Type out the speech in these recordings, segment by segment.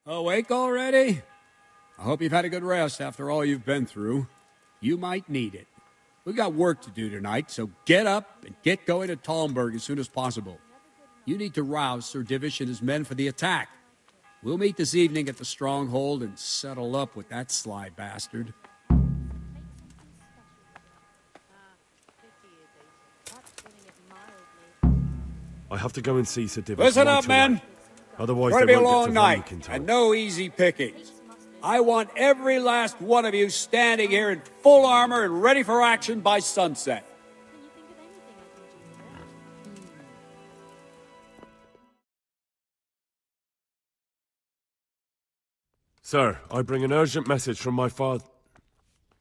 Awake already? I hope you've had a good rest after all you've been through. You might need it. We've got work to do tonight, so get up and get going to Talmberg as soon as possible. You need to rouse Sir Divish and his men for the attack. We'll meet this evening at the stronghold and settle up with that sly bastard. I have to go and see Sir Divish. Listen up, men! Otherwise, It's going to they be a won't long get to night, Vanwick in time. and no easy pickings. I want every last one of you standing here in full armor and ready for action by sunset. Sir, I bring an urgent message from my father...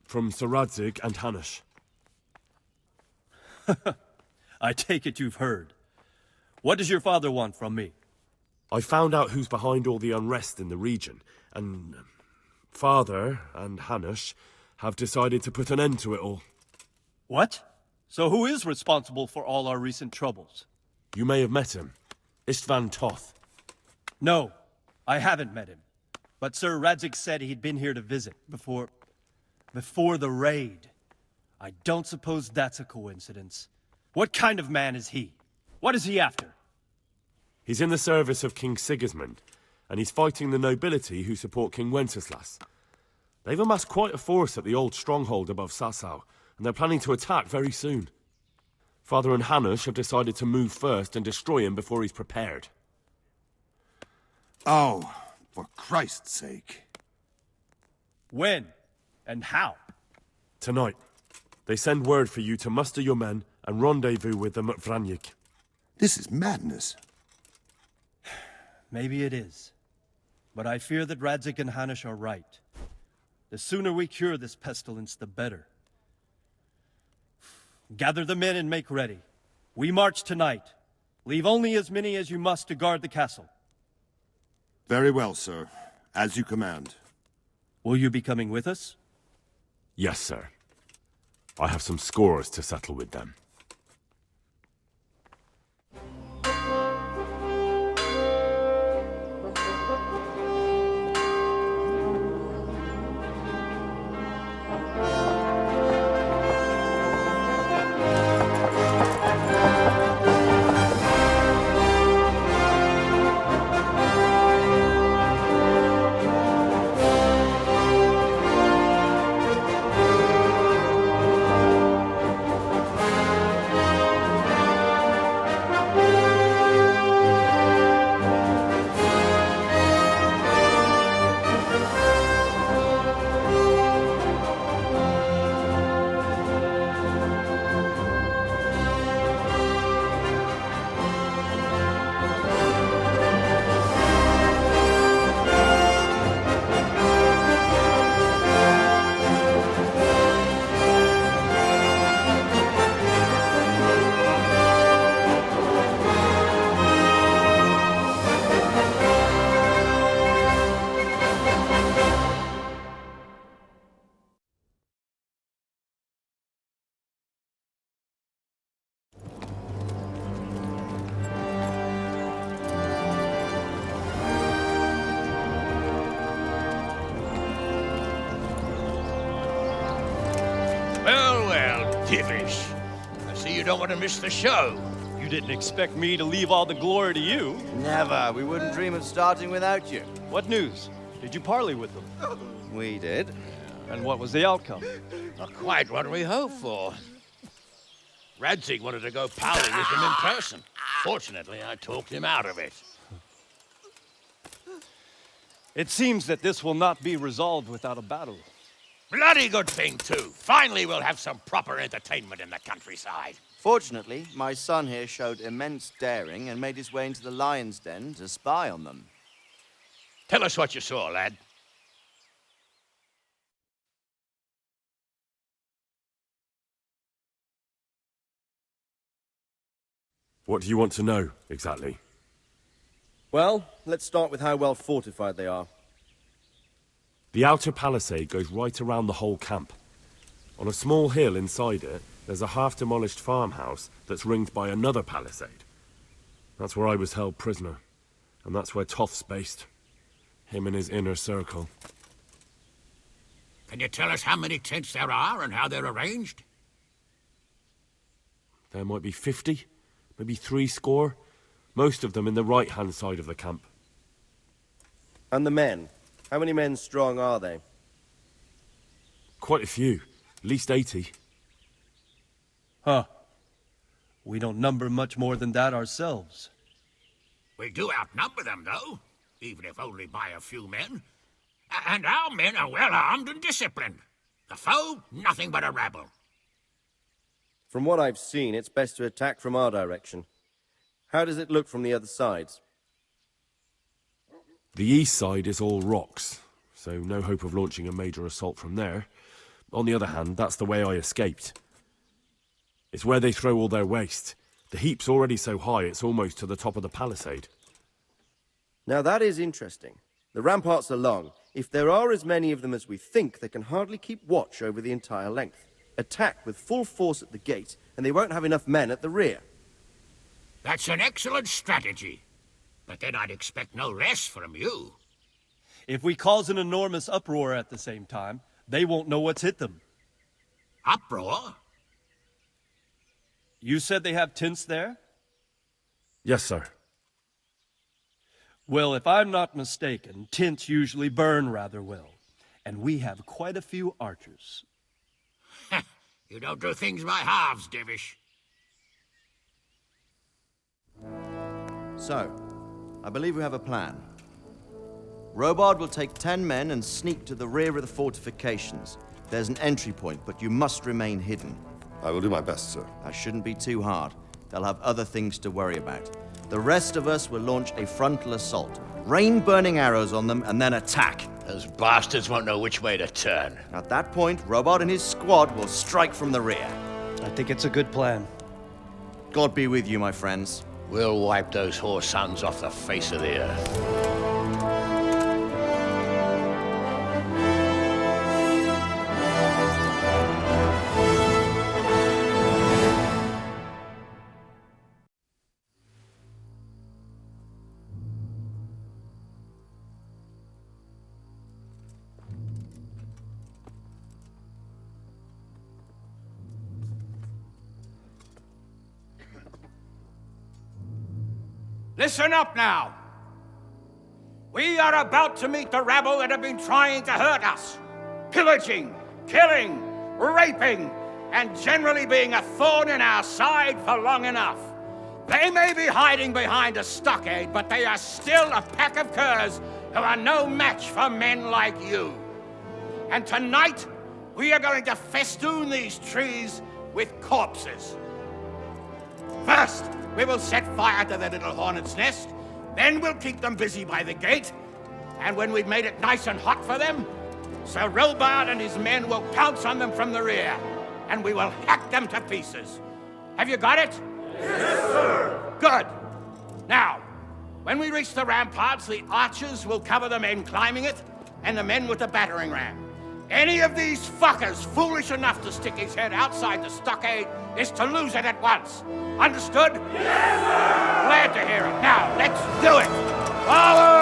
from Sir Radzig and Hanush. I take it you've heard. What does your father want from me? I found out who's behind all the unrest in the region, and... Father and Hanush have decided to put an end to it all. What? So who is responsible for all our recent troubles? You may have met him. Istvan Toth. No, I haven't met him. But Sir Radzig said he'd been here to visit before the raid. I don't suppose that's a coincidence. What kind of man is he? What is he after? He's in the service of King Sigismund, and he's fighting the nobility who support King Wenceslas. They've amassed quite a force at the old stronghold above Sasau, and they're planning to attack very soon. Father and Hanush have decided to move first and destroy him before he's prepared. Oh, for Christ's sake. When? And how? Tonight, they send word for you to muster your men and rendezvous with them at Vranyik. This is madness. Maybe it is. But I fear that Radzig and Hanush are right. The sooner we cure this pestilence, the better. Gather the men and make ready. We march tonight. Leave only as many as you must to guard the castle. Very well, sir. As you command. Will you be coming with us? Yes, sir. I have some scores to settle with them. Divish. I see you don't want to miss the show. You didn't expect me to leave all the glory to you. Never. We wouldn't dream of starting without you. What news? Did you parley with them? We did. And what was the outcome? Not quite what we hoped for. Radzig wanted to go parley with him in person. Fortunately, I talked him out of it. It seems that this will not be resolved without a battle. Bloody good thing, too. Finally, we'll have some proper entertainment in the countryside. Fortunately, my son here showed immense daring and made his way into the lion's den to spy on them. Tell us what you saw, lad. What do you want to know, exactly? Well, let's start with how well fortified they are. The outer palisade goes right around the whole camp. On a small hill inside it, there's a half-demolished farmhouse that's ringed by another palisade. That's where I was held prisoner, and that's where Toth's based. Him and his inner circle. Can you tell us how many tents there are and how they're arranged? There might be 50, maybe 60. Most of them in the right-hand side of the camp. And the men? How many men strong are they? Quite a few. At least 80. Huh. We don't number much more than that ourselves. We do outnumber them, though, even if only by a few men. And our men are well armed and disciplined. The foe, nothing but a rabble. From what I've seen, it's best to attack from our direction. How does it look from the other sides? The east side is all rocks, so no hope of launching a major assault from there. On the other hand, that's the way I escaped. It's where they throw all their waste. The heap's already so high it's almost to the top of the palisade. Now that is interesting. The ramparts are long. If there are as many of them as we think, they can hardly keep watch over the entire length. Attack with full force at the gate, and they won't have enough men at the rear. That's an excellent strategy. But then I'd expect no less from you. If we cause an enormous uproar at the same time, they won't know what's hit them. Uproar? You said they have tents there? Yes, sir. Well, if I'm not mistaken, tents usually burn rather well. And we have quite a few archers. You don't do things by halves, Divish. So, I believe we have a plan. Robard will take 10 men and sneak to the rear of the fortifications. There's an entry point, but you must remain hidden. I will do my best, sir. That shouldn't be too hard. They'll have other things to worry about. The rest of us will launch a frontal assault. Rain burning arrows on them and then attack. Those bastards won't know which way to turn. At that point, Robard and his squad will strike from the rear. I think it's a good plan. God be with you, my friends. We'll wipe those whore sons off the face of the earth. Listen up now. We are about to meet the rabble that have been trying to hurt us. Pillaging, killing, raping, and generally being a thorn in our side for long enough. They may be hiding behind a stockade, but they are still a pack of curs who are no match for men like you. And tonight, we are going to festoon these trees with corpses. First, we will set fire to their little hornet's nest. Then we'll keep them busy by the gate. And when we've made it nice and hot for them, Sir Robard and his men will pounce on them from the rear. And we will hack them to pieces. Have you got it? Yes, sir! Good. Now, when we reach the ramparts, the archers will cover the men climbing it, and the men with the battering ram. Any of these fuckers foolish enough to stick his head outside the stockade is to lose it at once. Understood? Yes, sir! Glad to hear it. Now, let's do it! Forward!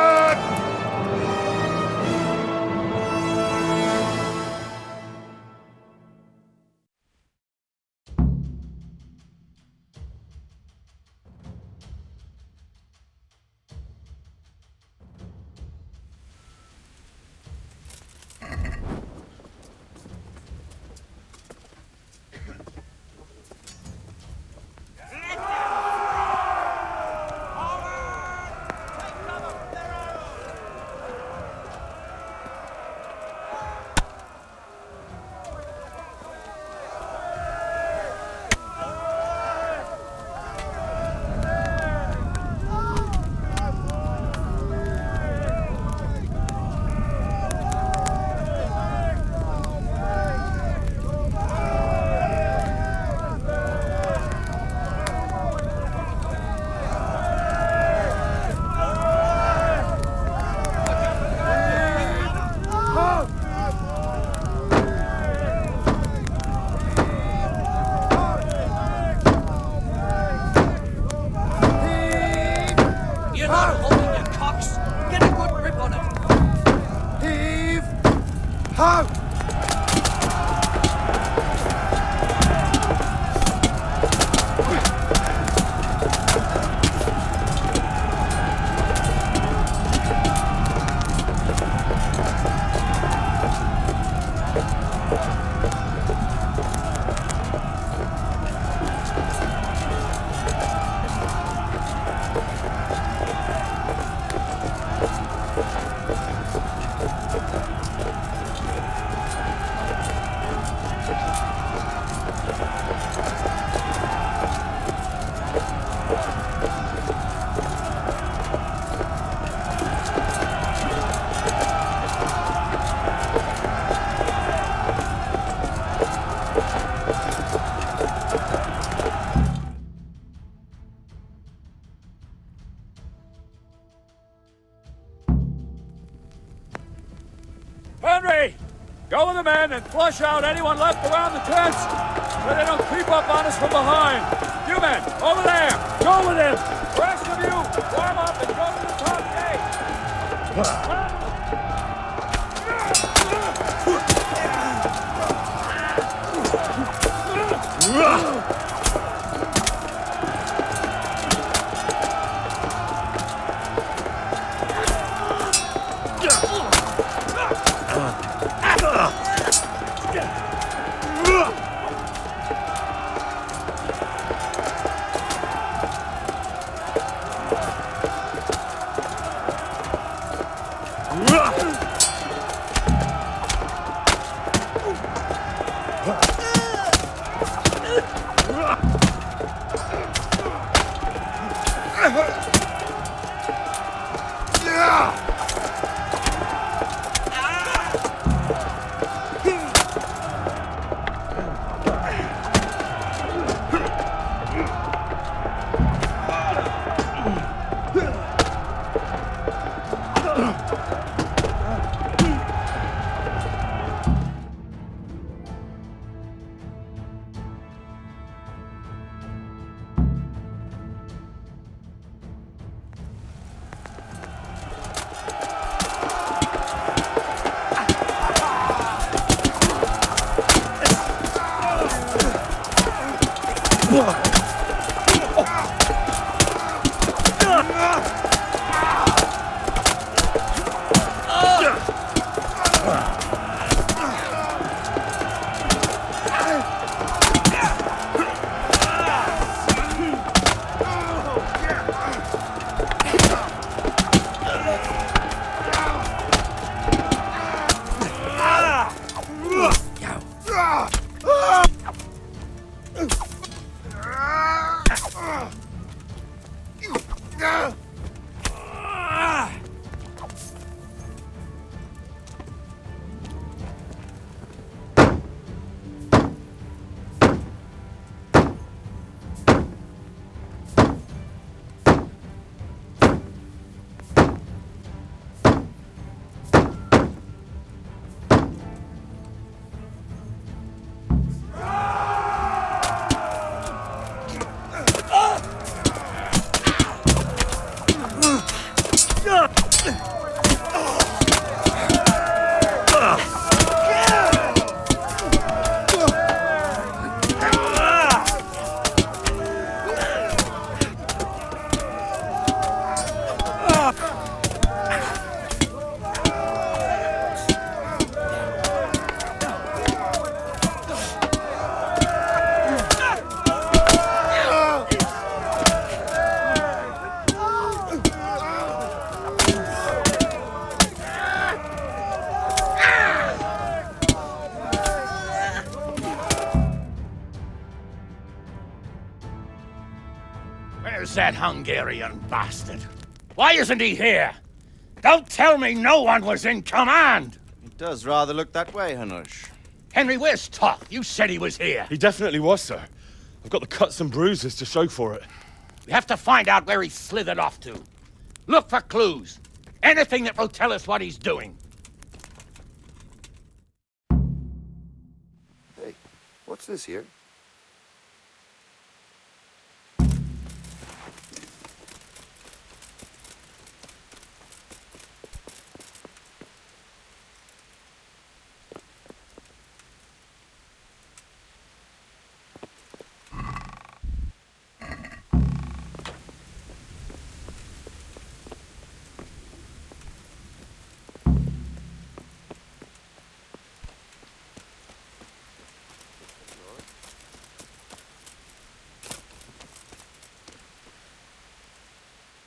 Henry! Go with the men and flush out anyone left around the tents so they don't creep up on us from behind. You men, over there! Go with him! The rest of you, warm up and go to the top gate! Where's that Hungarian bastard? Why isn't he here? Don't tell me no one was in command! It does rather look that way, Hanush. Henry, where's Toth? You said he was here. He definitely was, sir. I've got the cuts and bruises to show for it. We have to find out where he slithered off to. Look for clues. Anything that will tell us what he's doing. Hey, what's this here?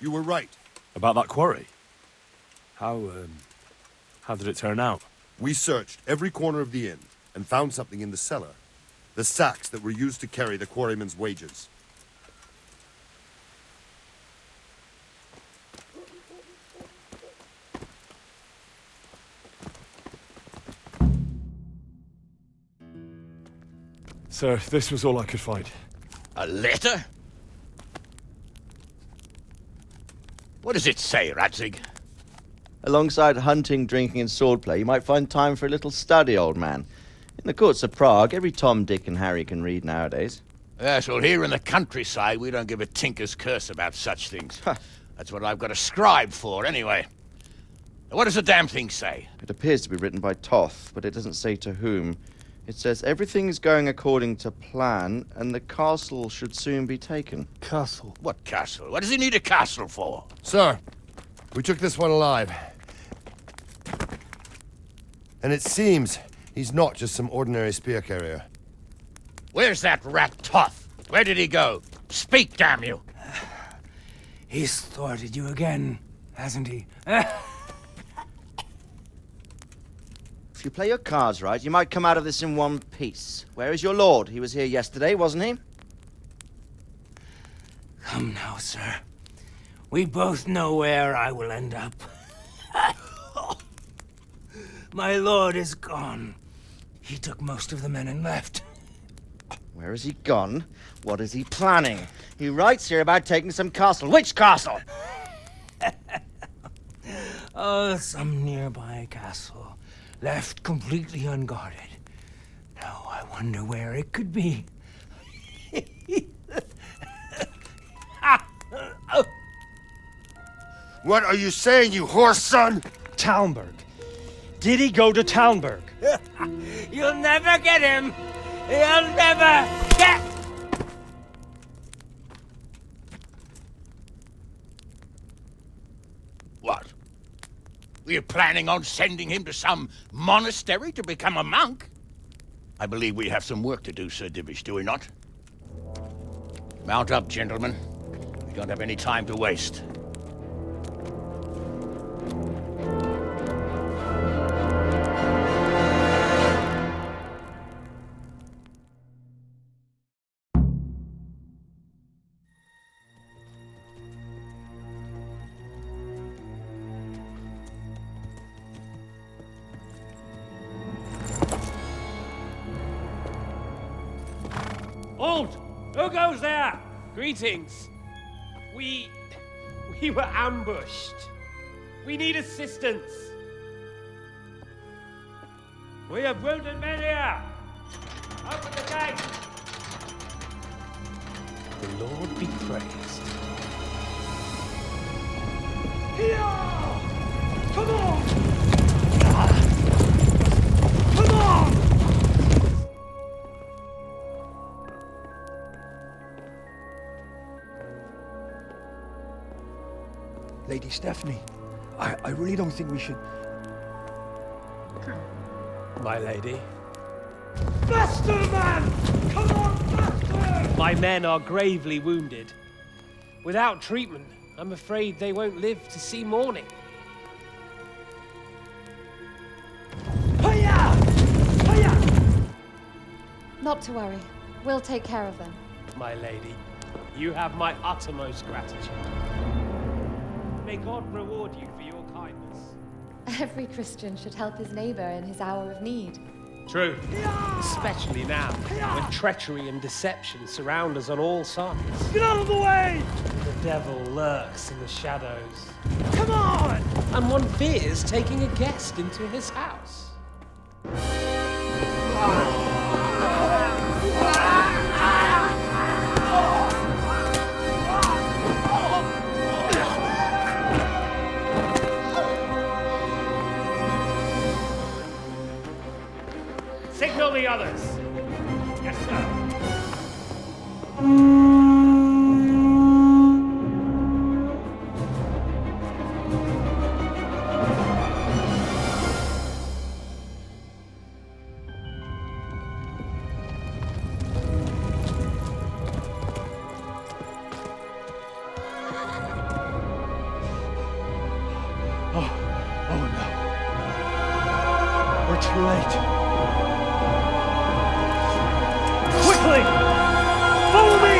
You were right. About that quarry? How did it turn out? We searched every corner of the inn and found something in the cellar. The sacks that were used to carry the quarrymen's wages. Sir, this was all I could find. A letter? What does it say, Radzig? Alongside hunting, drinking, and swordplay, you might find time for a little study, old man. In the courts of Prague, every Tom, Dick, and Harry can read nowadays. Yes, well, here in the countryside, we don't give a tinker's curse about such things. That's what I've got a scribe for, anyway. What does the damn thing say? It appears to be written by Toth, but it doesn't say to whom. It says everything is going according to plan, and the castle should soon be taken. Castle. What castle? What does he need a castle for? Sir, we took this one alive. And it seems he's not just some ordinary spear carrier. Where's that rat Toth? Where did he go? Speak, damn you! He's thwarted you again, hasn't he? If you play your cards right, you might come out of this in one piece. Where is your lord? He was here yesterday, wasn't he? Come now, sir. We both know where I will end up. My lord is gone. He took most of the men and left. Where has he gone? What is he planning? He writes here about taking some castle. Which castle? Oh, some nearby castle. Left completely unguarded. Now I wonder where it could be. What are you saying, you horse son? Talmberg. Did he go to Talmberg? You'll never get him! You'll never get... What? Were you planning on sending him to some monastery to become a monk? I believe we have some work to do, Sir Divish, do we not? Mount up, gentlemen. We don't have any time to waste. Halt! Who goes there? Greetings. We were ambushed. We need assistance. We have wounded men here. Open the gate. The Lord be praised. Here! Come on! Come on! Lady Stephanie, I really don't think we should... My lady. Faster, man! Come on, faster! My men are gravely wounded. Without treatment, I'm afraid they won't live to see morning. Hiya! Hiya! Not to worry. We'll take care of them. My lady, you have my uttermost gratitude. May God reward you for your kindness. Every Christian should help his neighbor in his hour of need. True. Especially now, when treachery and deception surround us on all sides. Get out of the way! The devil lurks in the shadows. Come on! And one fears taking a guest into his house. Signal the others. Yes, sir. too late. Quickly! Follow me!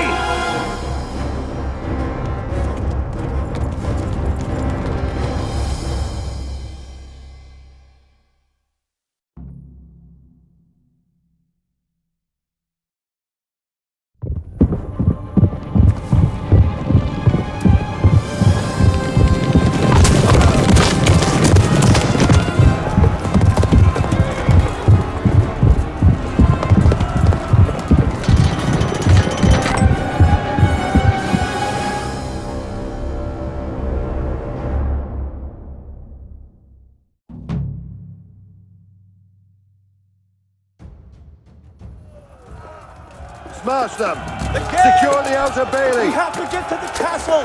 Smash them! Secure the outer bailey! We have to get to the castle!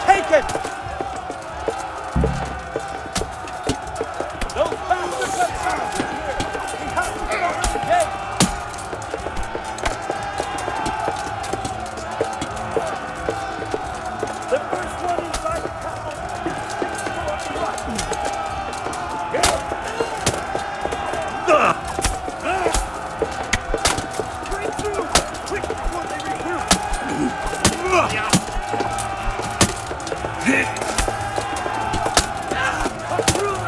Take it! Those bastards have trapped us here! We have to get over the gate! The first one inside the castle is rotten! Break through! Quick, before they regroup! Come through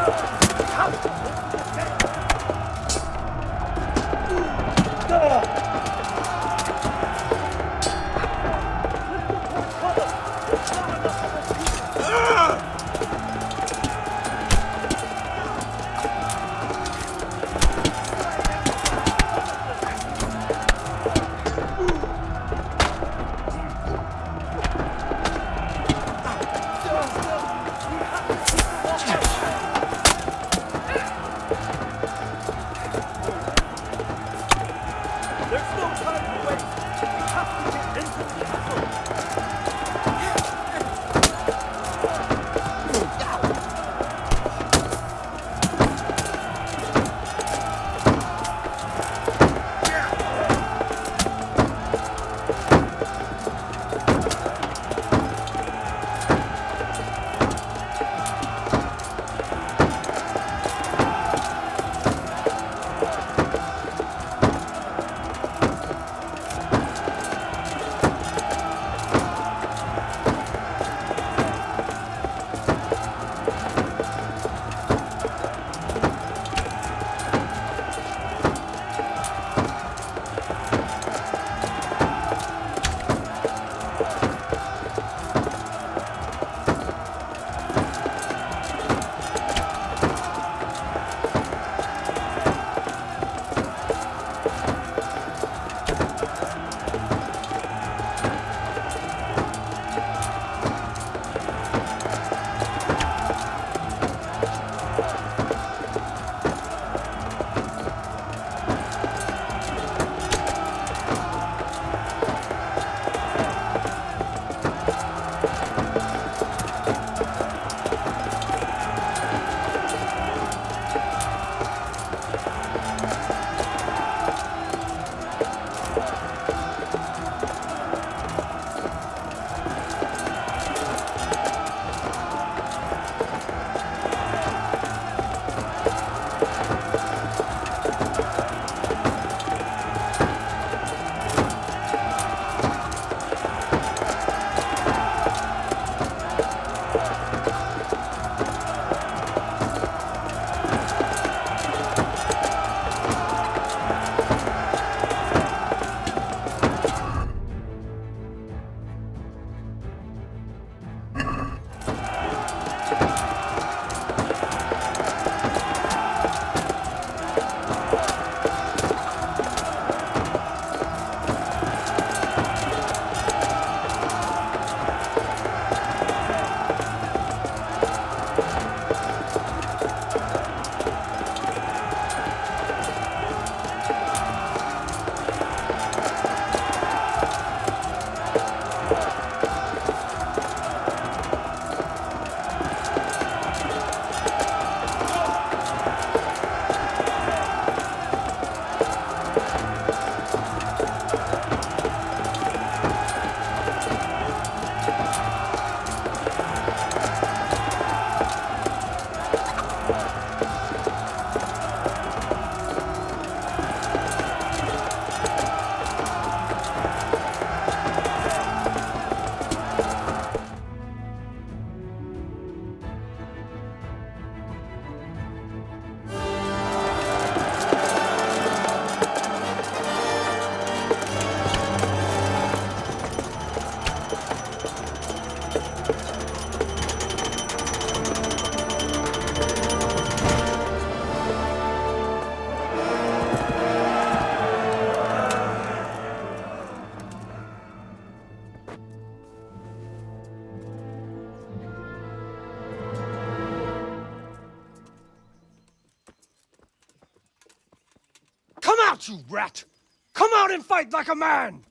out, you rat! Come out and fight like a man!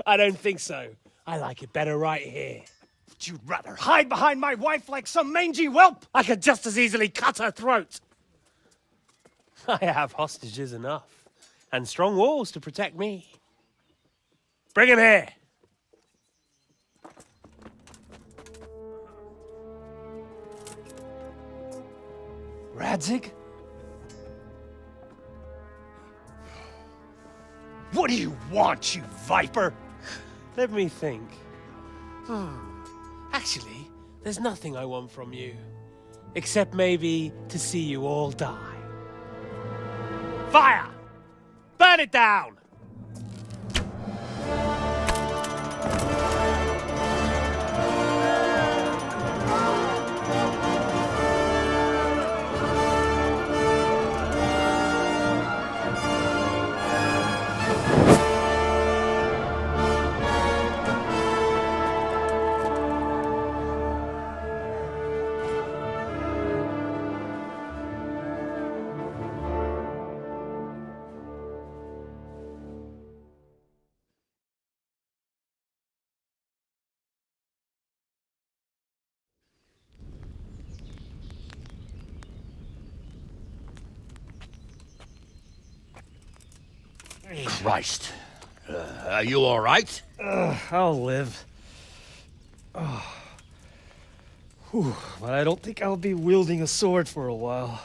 I don't think so. I like it better right here. Would you rather hide behind my wife like some mangy whelp? I could just as easily cut her throat. I have hostages enough, and strong walls to protect me. Bring him here. Radzig? What do you want, you viper? Let me think. Actually, there's nothing I want from you. Except maybe to see you all die. Fire! Burn it down! Christ. Are you all right? I'll live. Whew, but I don't think I'll be wielding a sword for a while.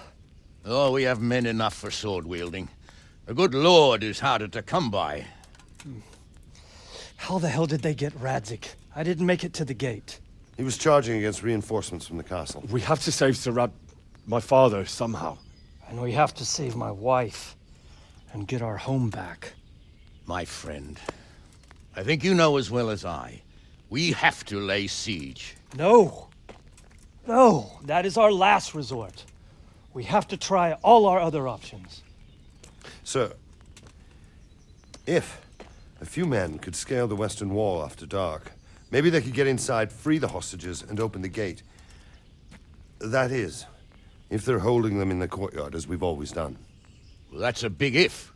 Oh, we have men enough for sword wielding. A good lord is harder to come by. How the hell did they get Radzig? I didn't make it to the gate. He was charging against reinforcements from the castle. We have to save Sir Rad... my father, somehow. And we have to save my wife and get our home back. My friend, I think you know as well as I. We have to lay siege. No! No! That is our last resort. We have to try all our other options. Sir, if a few men could scale the western wall after dark, maybe they could get inside, free the hostages, and open the gate. That is, if they're holding them in the courtyard, as we've always done. Well, that's a big if.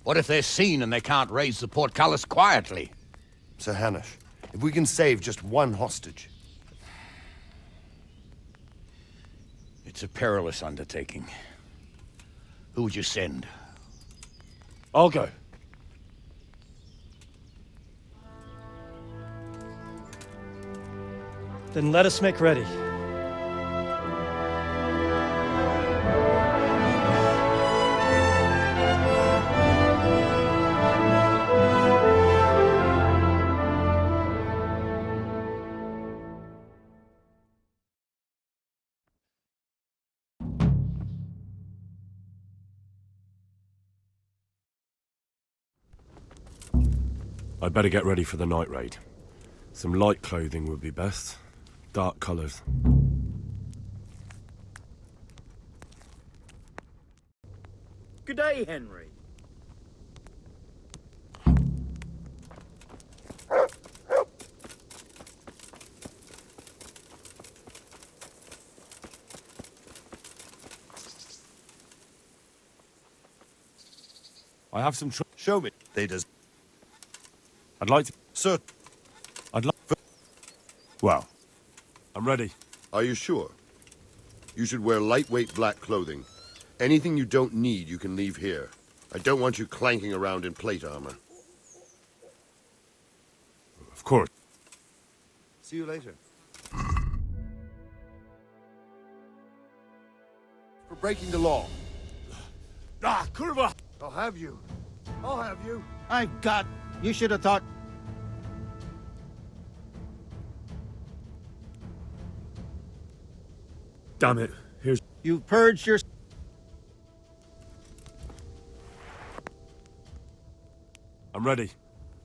What if they're seen and they can't raise the portcullis quietly? Sir Hanush, if we can save just one hostage... It's a perilous undertaking. Who would you send? I'll go. Then let us make ready. I'd better get ready for the night raid. Some light clothing would be best. Dark colors. Good day, Henry. I have some Show me. They does. I'd like to... Sir, I'd like... Well, I'm ready. are you sure? You should wear lightweight black clothing. Anything you don't need, you can leave here. I don't want you clanking around in plate armor. Of course. See you later. For breaking the law. Ah, Kurva! I'll have you. I'll have you. I've got... You should have thought... Damn it. Here's... You've purged your... I'm ready.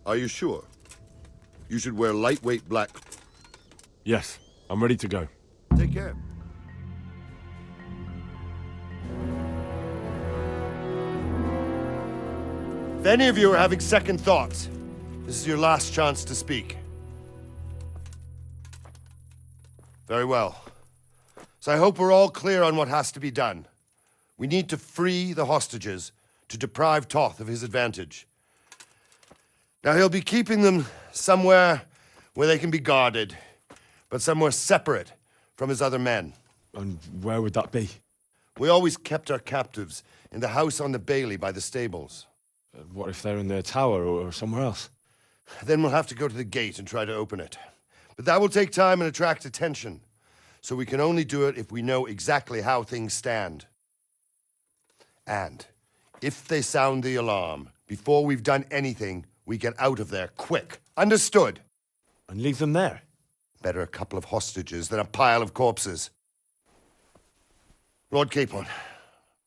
Are you sure? You should wear lightweight black... Yes, I'm ready to go. Take care. If any of you are having second thoughts, this is your last chance to speak. Very well. So I hope we're all clear on what has to be done. We need to free the hostages, to deprive Toth of his advantage. Now he'll be keeping them somewhere where they can be guarded, but somewhere separate from his other men. And where would that be? We always kept our captives in the house on the Bailey by the stables. What if they're in their tower or somewhere else? Then we'll have to go to the gate and try to open it. But that will take time and attract attention. So we can only do it if we know exactly how things stand. And if they sound the alarm, before we've done anything, we get out of there quick. Understood? And leave them there? Better a couple of hostages than a pile of corpses. Lord Capon,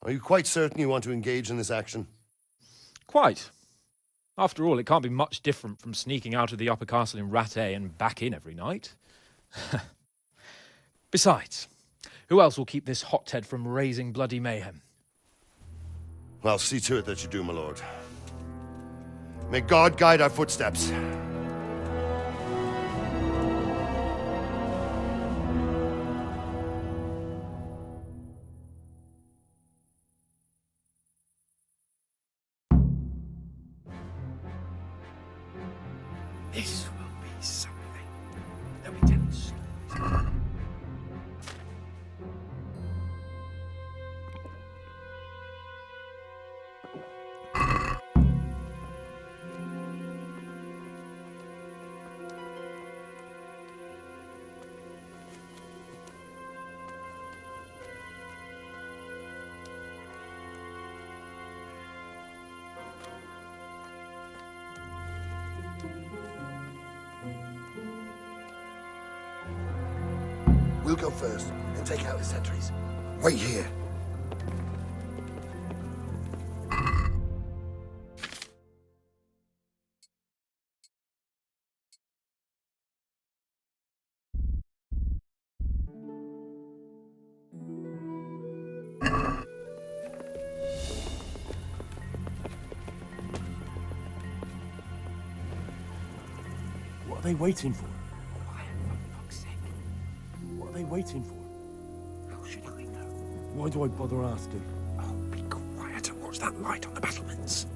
are you quite certain you want to engage in this action? Quite. After all, it can't be much different from sneaking out of the upper castle in Rattay and back in every night. Besides, who else will keep this hothead from raising bloody mayhem? I'll see to it that you do, my lord. May God guide our footsteps. This will be something that we didn't start. We'll go first and take out the sentries. Wait here. What are they waiting for? What are they waiting for? How should I know? Why do I bother asking? Oh, be quiet and watch that light on the battlements.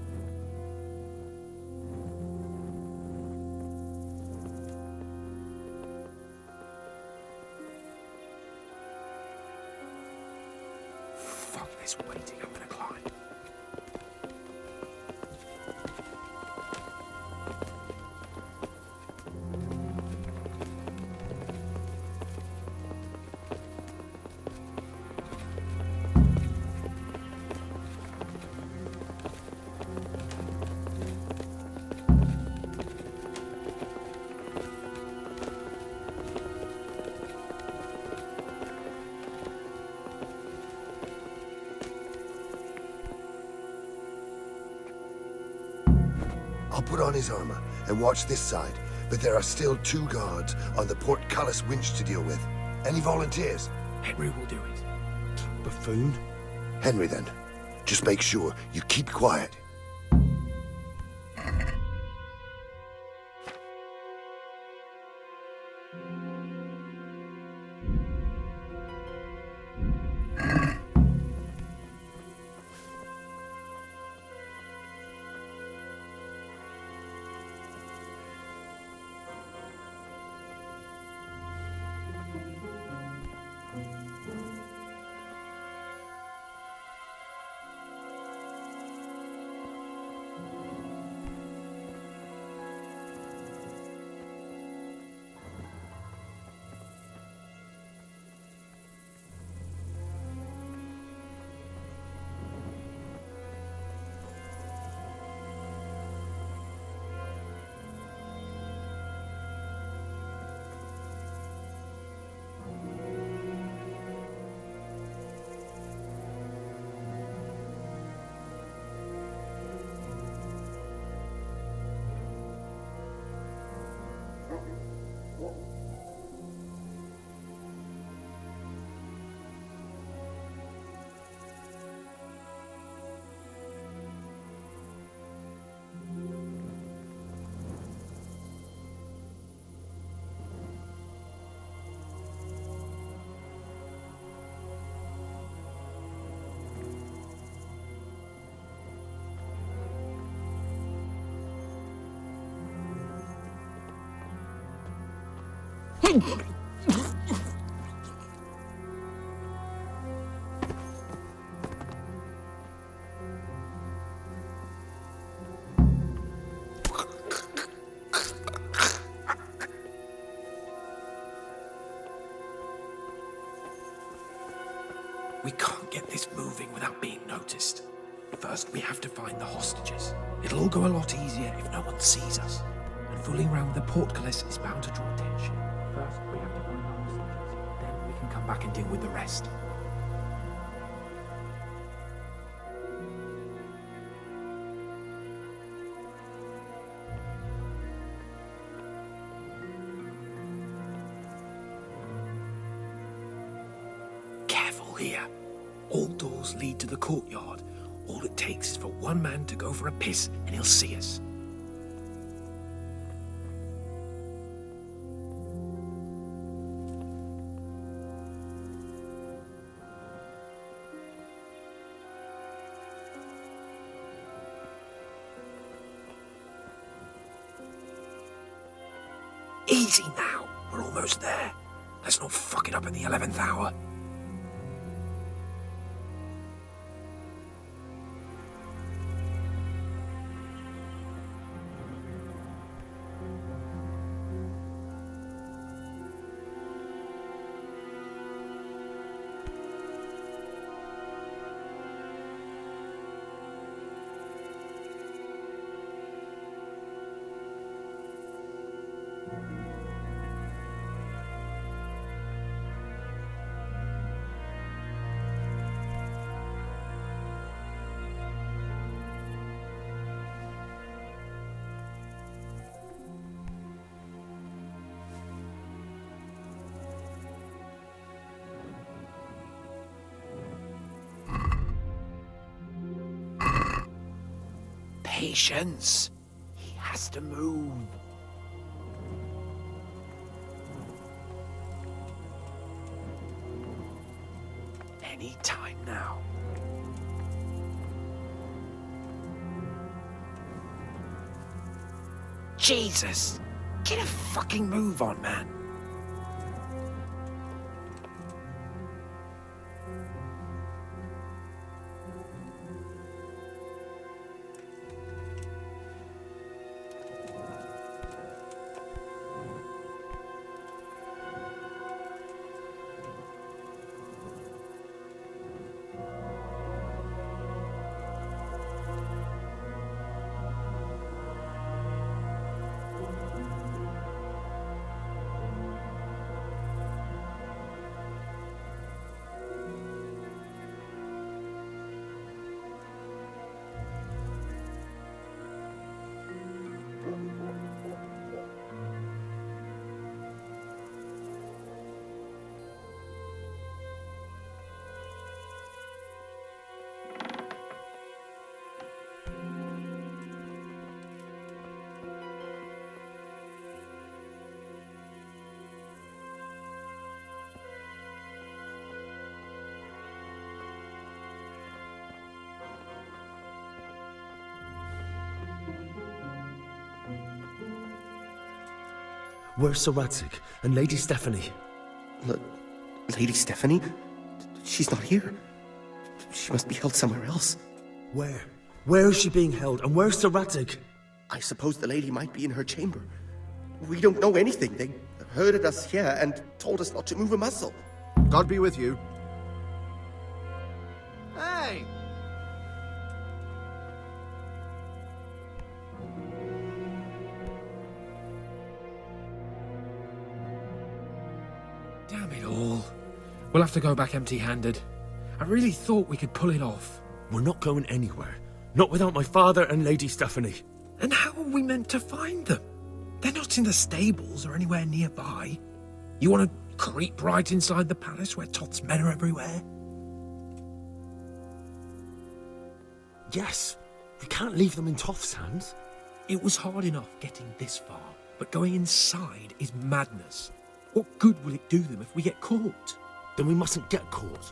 Fuck this waiting, I'm gonna climb. I'll put on his armor and watch this side, but there are still 2 guards on the portcullis winch to deal with. Any volunteers? Henry will do it. Buffoon? Henry, then. Just make sure you keep quiet. We can't get this moving without being noticed. First, we have to find the hostages. It'll all go a lot easier if no one sees us. And fooling around with the portcullis is bound to draw attention. First, we have to find the hostages. Then we can come back and deal with the rest. Careful here. All doors lead to the courtyard. All it takes is for one man to go for a piss and he'll see us. Easy now. We're almost there. Let's not fuck it up in the 11th hour. Patience. He has to move. Any time now. Jesus! Get a fucking move on, man. Where's Sir Radzik and Lady Stephanie? Lady Stephanie? She's not here. She must be held somewhere else. Where? Where is she being held, and where's Sir Radzik? I suppose the lady might be in her chamber. We don't know anything. They herded us here and told us not to move a muscle. God be with you. Hey! Damn it all. We'll have to go back empty-handed. I really thought we could pull it off. We're not going anywhere. Not without my father and Lady Stephanie. And how are we meant to find them? They're not in the stables or anywhere nearby. You want to creep right inside the palace where Toth's men are everywhere? Yes. We can't leave them in Toth's hands. It was hard enough getting this far, but going inside is madness. What good will it do them if we get caught? Then we mustn't get caught.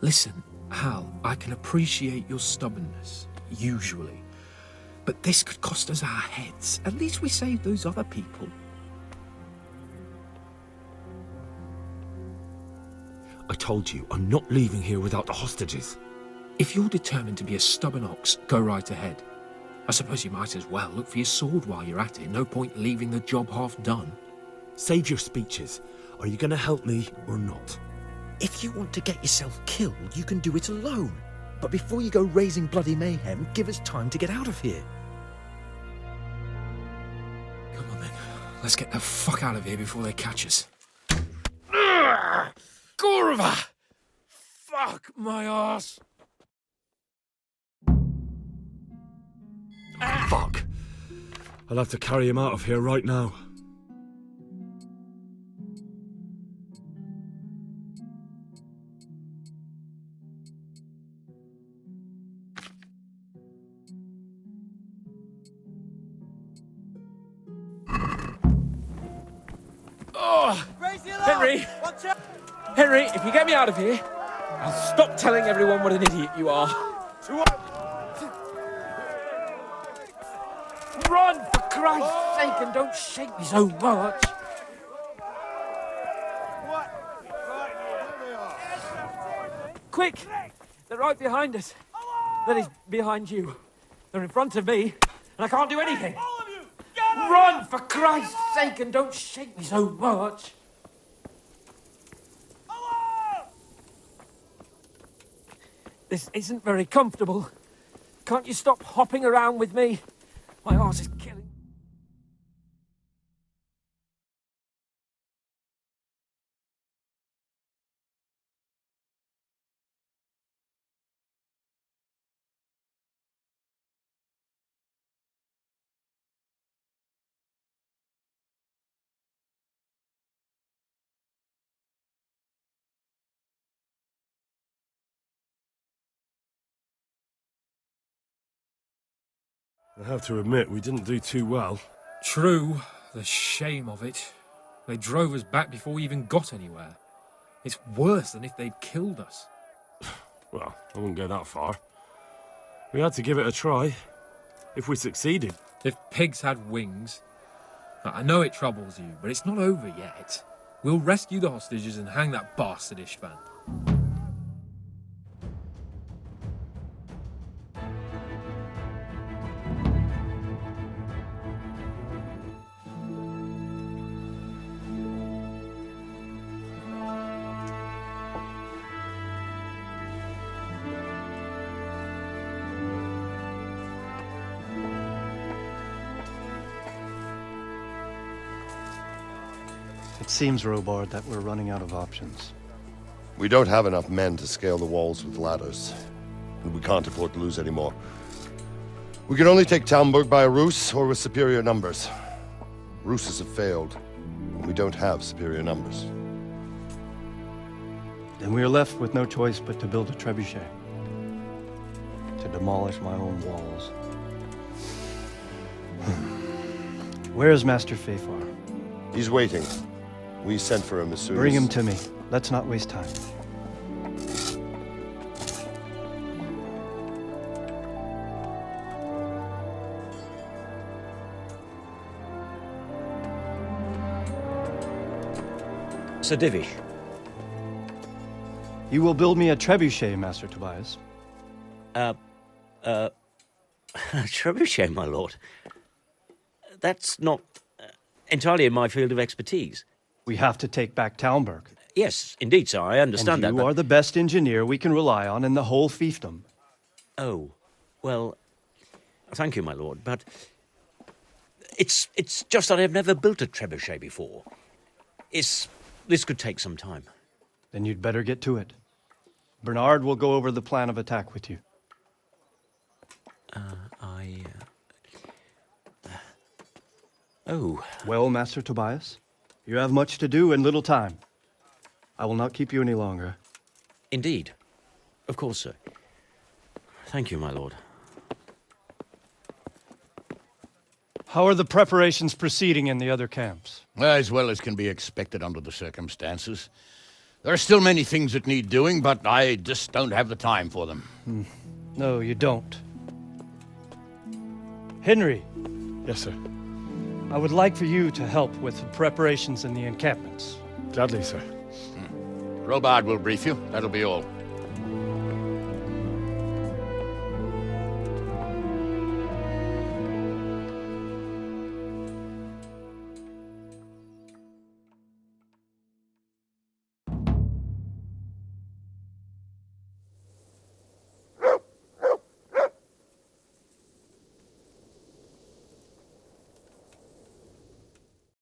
Listen, Hal, I can appreciate your stubbornness, usually. But this could cost us our heads. At least we saved those other people. I told you, I'm not leaving here without the hostages. If you're determined to be a stubborn ox, go right ahead. I suppose you might as well look for your sword while you're at it. No point leaving the job half done. Save your speeches. Are you going to help me or not? If you want to get yourself killed, you can do it alone. But before you go raising bloody mayhem, give us time to get out of here. Come on then. Let's get the fuck out of here before they catch us. Gorva! Fuck my ass! Fuck. I'll have to carry him out of here right now. Oh, Henry! Henry, if you get me out of here, I'll stop telling everyone what an idiot you are. Run, for Christ's sake, and don't shake me so much. Quick! They're right behind us. That is, behind you. They're in front of me, and I can't do anything. Run, for Christ's sake, and don't shake me so much. This isn't very comfortable. Can't you stop hopping around with me? My arse is killing me. I have to admit, we didn't do too well. True. The shame of it. They drove us back before we even got anywhere. It's worse than if they'd killed us. Well, I wouldn't go that far. We had to give it a try. If we succeeded. If pigs had wings. I know it troubles you, but it's not over yet. We'll rescue the hostages and hang that bastard Ishvan. It seems, Robard, that we're running out of options. We don't have enough men to scale the walls with ladders, and we can't afford to lose any more. We can only take Talmberg by a ruse or with superior numbers. Ruses have failed, and we don't have superior numbers. Then we are left with no choice but to build a trebuchet. To demolish my own walls. Where is Master Fafar? He's waiting. We sent for him as soon as... Bring him to me. Let's not waste time. Sir Divish. You will build me a trebuchet, Master Tobias. Trebuchet, my lord. That's not entirely in my field of expertise. We have to take back Talmberg. Yes, indeed, sir. I understand and that. You are the best engineer we can rely on in the whole fiefdom. Oh, well, thank you, my lord, but it's just that I've never built a trebuchet before. This could take some time. Then you'd better get to it. Bernard will go over the plan of attack with you. Oh. Well, Master Tobias, you have much to do and little time. I will not keep you any longer. Indeed. Of course, sir. Thank you, my lord. How are the preparations proceeding in the other camps? As well as can be expected under the circumstances. There are still many things that need doing, but I just don't have the time for them. No, you don't. Henry. Yes, sir. I would like for you to help with the preparations in the encampments. Gladly, sir. Robard will brief you. That'll be all.